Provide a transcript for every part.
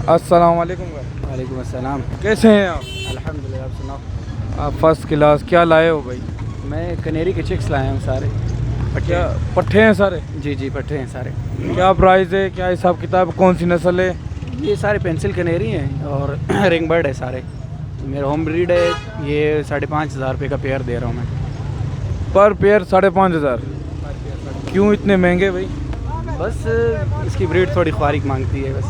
अस्सलाम वालेकुम भाई। वालेकुम अस्सलाम। कैसे हैं आप? अल्हम्दुलिल्लाह, आप सुनाओ। आप फर्स्ट क्लास। क्या लाए हो भाई? मैं कनेरी के चिक्स लाया हूँ सारे। क्या पट्ठे हैं सारे? जी जी, पट्टे हैं सारे। क्या प्राइस है, क्या हिसाब किताब, कौन सी नस्ल है? ये सारे पेंसिल कनेरी हैं और रिंग बर्ड है सारे। मेरा होम ब्रीड है। ये 5,500 रुपये का पेयर दे रहा हूँ मैं। पर पेयर 5,500। क्यों इतने महंगे भाई? बस इसकी ब्रीड थोड़ी ख्वारिक मांगती है बस।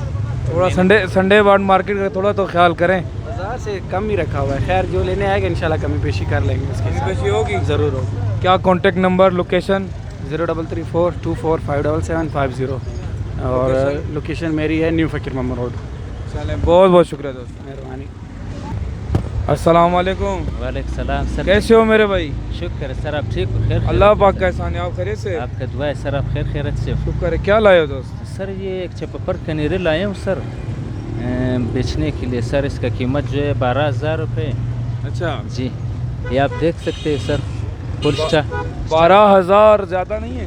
थोड़ा संडे बाद मार्केट का थोड़ा तो ख्याल करें। बाज़ार से कम ही रखा हुआ है। खैर जो लेने आएगा इंशाल्लाह कमी पेशी कर लेंगे उसके साथ। पेशी होगी? ज़रूर होगी। क्या कॉन्टेक्ट नंबर, लोकेशन? 0334245750 और लोकेशन मेरी है न्यू फ़कीर मोहम्मद रोड। चलें, बहुत बहुत शुक्रिया दोस्त, मेहरबानी। अस्सलाम वालेकुम। वालेकुम सलाम सर। कैसे हो मेरे भाई? शुक्र है सर, आप ठीक हो? खैर अल्लाह पाक का एहसान है। आप खैरियत से? आपका दुआ है सर, आप खैर खैरत से हो? शुक्र है। क्या लाए हो दोस्त? सर ये एक चपपर कनेरे लाए हूँ सर, बेचने के लिए सर। इसका कीमत जो है 12,000 रुपये। अच्छा, जी, ये आप देख सकते हैं सर। फुल स्टार 12,000 ज़्यादा नहीं है?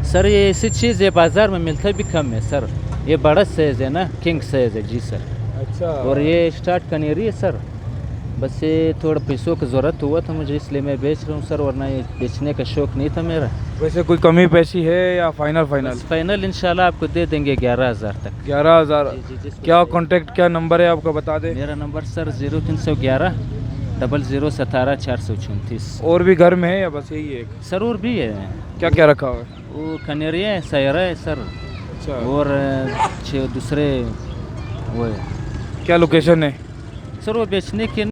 सर, ये ऐसी चीज़ है बाज़ार में मिलता भी कम है सर। ये बड़ा साइज़ है ना, किंग साइज़ है जी सर। अच्छा। और ये स्टार्ट कनेरी है सर। बस ये थोड़ा पैसों की ज़रूरत हुआ था मुझे, इसलिए मैं बेच रहा हूँ सर, वरना ये बेचने का शौक़ नहीं था मेरा। वैसे कोई कमी पेशी है या फाइनल? फाइनल इंशाल्लाह आपको दे देंगे 11,000 तक। 11,000। जी जी। क्या कांटेक्ट, क्या नंबर है आपका, बता दे। मेरा नंबर सर 0311 0017 434। और भी घर में है या बस यही एक? सर और भी है। क्या क्या रखा हुआ है? वो कनेरिया है, सैरा है सर। अच्छा। और 6 दूसरे वो है। क्या लोकेशन है? सर वो बेचने के